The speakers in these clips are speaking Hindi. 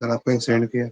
सर आपको सेंड किया।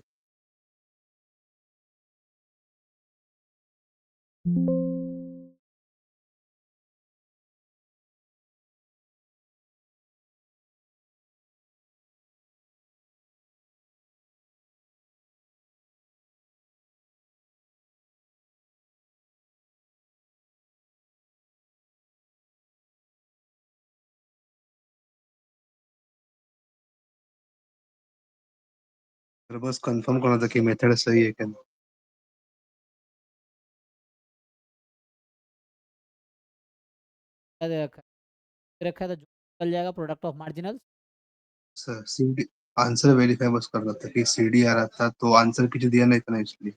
सर बस कंफर्म करना था कि मेथड सही है कि नहीं। क्या दे रखा है? रखा है तो जो चल जाएगा product of marginal. Sir CD answer verify बस कर रहा था कि सीडी आ रहा था तो आंसर कुछ दिया नहीं था ना इसलिए।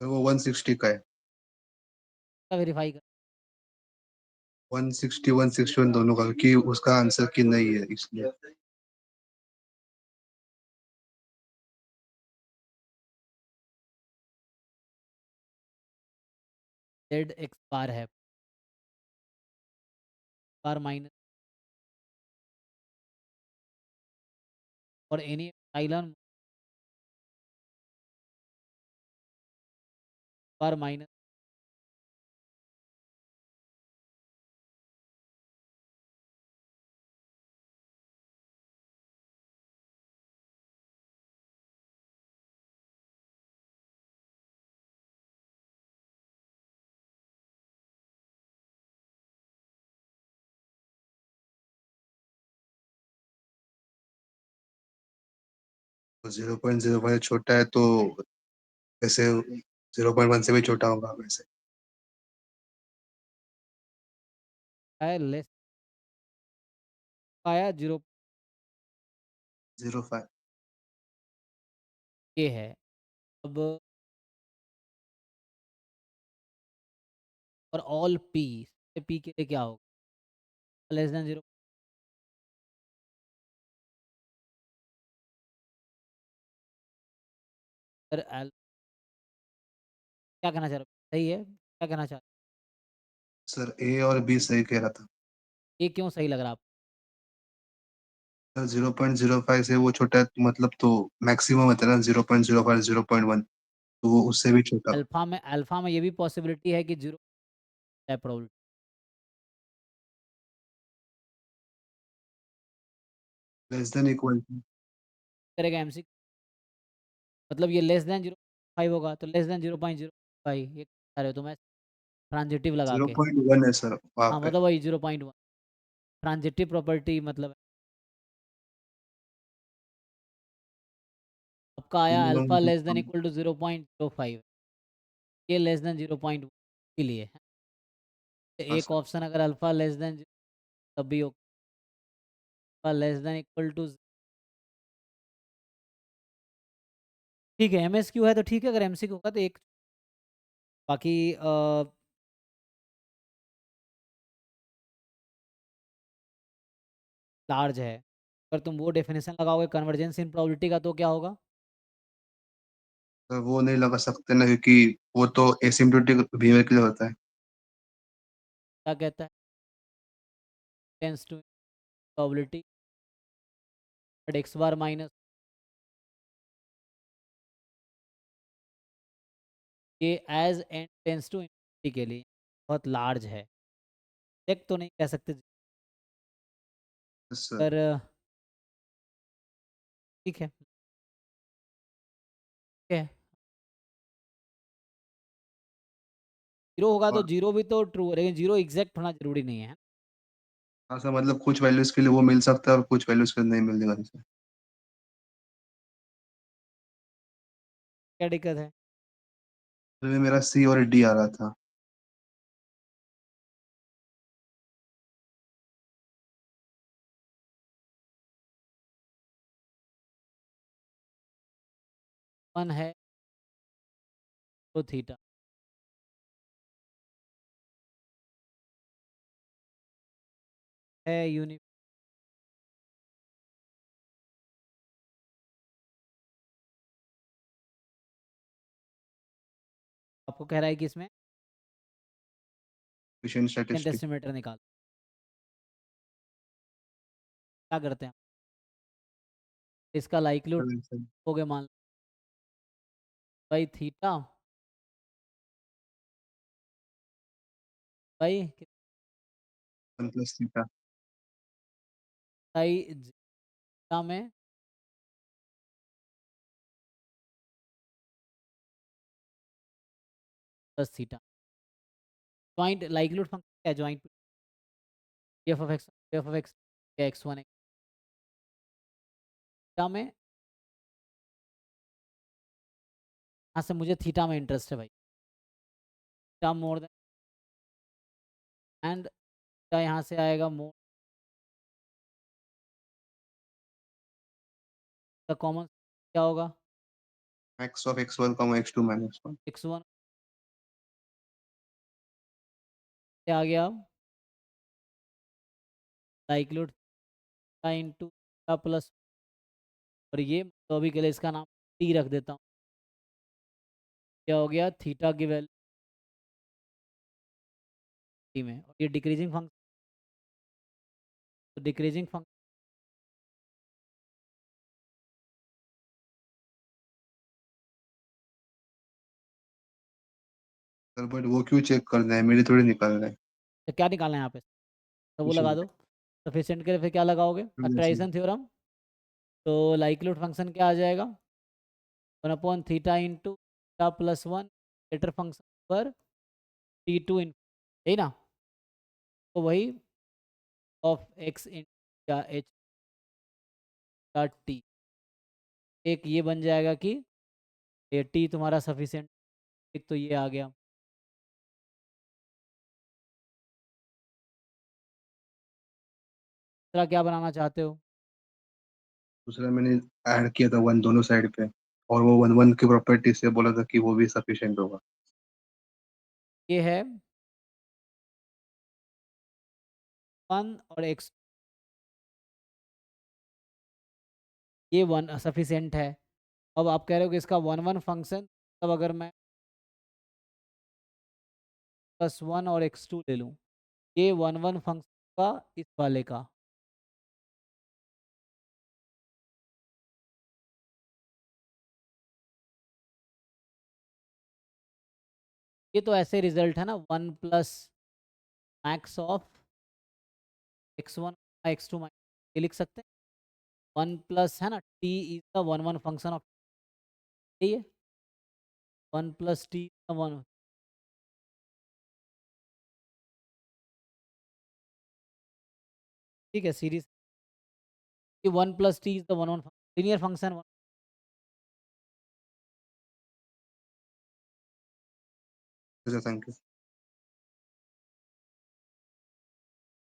तो वो 160 का है। का वेरीफाई कर। 160 161 दोनों का, क्योंकि उसका आंसर की नहीं है इसलिए। जेड एक्स बार है, बार माइनस और एनी एप्सिलॉन बार माइनस। तो 0.05 छोटा है तो वैसे 0.1 से भी छोटा होगा वैसे। है लेस आया जीरो। 0.5। ये है अब। और ऑल पी, पी के लिए क्या होगा? Less than zero. Sir L क्या कहना चाह रहे हो? सही है, क्या कहना चाह सर ए और बी सही कह रहा था। रहे? ये क्यों सही लग रहा है आपको? सर 0.05 से वो छोटा है मतलब तो मैक्सिमम है ना 0.05 0.1, तो वो उससे भी छोटा। अल्फा में ये भी पॉसिबिलिटी है कि जीरो है प्रोबेबिलिटी लेस देन इक्वल। करेगा एमसी। मतलब ये लेस देन जीरो फाइव होगा तो less than zero point zero five, ये कह रहे हो तो मैं ट्रांजिटिव लगा जीरो के। पॉइंट वन है सर वहाँ हाँ पे। मतलब वही 0.1 ट्रांजिटिव प्रॉपर्टी मतलब आपका आया minimum alpha less than equal to 0.05, ये लेस देन 0.1 के लिए है। हाँ एक सर। ऑप्शन अगर अल्फा लेस देन तब भी alpha less than equal to ठीक है। एम एस क्यू है तो ठीक है, अगर एम सी क्यू होगा तो एक बाकी लार्ज है। अगर तुम वो डेफिनेशन लगाओगे कन्वर्जेंस इन प्रोबेबिलिटी का तो क्या होगा? तो वो नहीं लगा सकते ना, क्योंकि वो तो एसिम्प्टोटिक बिहेवियर के लिए होता है। क्या कहता है? Tends to probability but x bar minus ये as n tends to infinity के लिए बहुत लार्ज है। एक तो नहीं कह सकते सर। पर ठीक है, ठीक है। जीरो होगा तो और जीरो भी तो ट्रू, लेकिन जीरो एग्जैक्ट होना जरूरी नहीं है। हाँ सर, मतलब कुछ वैल्यूज के लिए वो मिल सकता है और कुछ वैल्यूज के लिए नहीं मिलेगा सर। क्या दिक्कत है? तो ये मेरा सी और डी आ रहा था। वन है तो थीटा है यूनि। आपको कह रहा है कि इसमें एफिशिएंट स्टैटिस्टिक। एस्टिमेटर निकाल। क्या करते हैं? इसका लाइक्लीहुड वन हो गया मान लो भाई theta by plus theta. I zeta में plus theta. Joint likelihood function क्या है? जॉइंट एफ ऑफ एक्स या एक्स वन थीटा में, यहाँ से मुझे थीटा में इंटरेस्ट है भाई, theta more than and theta यहाँ से आएगा मोर द कॉमन क्या होगा? Max of x1 comma x2 minus 1। X one क्या आ गया अब? Likelihood theta into theta plus, और ये तो अभी के लिए इसका नाम टी रख देता हूँ। क्या हो गया? थीटा की वैल्यू टी में, और ये डिक्रीजिंग फंक्शन, तो डिक्रीजिंग फंक्शन सर बट वो क्यों चेक करना है, मेरे थोड़ी निकालना है। तो क्या निकालना है यहाँ पे? तो वो कुछ लगा नहीं। दो। सफिशिएंट के लिए फिर क्या लगाओगे? जैसे फैक्टराइजेशन थ्योरम। तो लाइक्लीहुड फंक्शन क्या आ जाएगा? 1 upon theta into theta plus one greater function पर टी टू इन, यही ना? तो वही ऑफ एक्स इन या एच का टी, एक ये बन जाएगा कि ये टी तुम्हारा सफिशिएंट, एक तो ये आ गया। दूसरा क्या बनाना चाहते हो? दूसरा मैंने ऐड किया था वन दोनों साइड पे, और वो वन वन की प्रॉपर्टी से बोला था कि वो भी सफिशिएंट होगा। ये है वन और एक्स, ये वन सफिशिएंट है। अब आप कह रहे हो कि इसका वन वन फंक्शन, तब अगर मैं प्लस वन और एक्स टू ले लूँ, ये वन वन फंक्शन का इस वाले का, ये तो ऐसे रिजल्ट है ना, one plus max of X one X two, ये लिख सकते हैं। वन प्लस है ना T is the one one function of, ये वन प्लस टी वन, ठीक है सीरीज, ये one plus T is the one one linear function. अच्छा थैंक यू।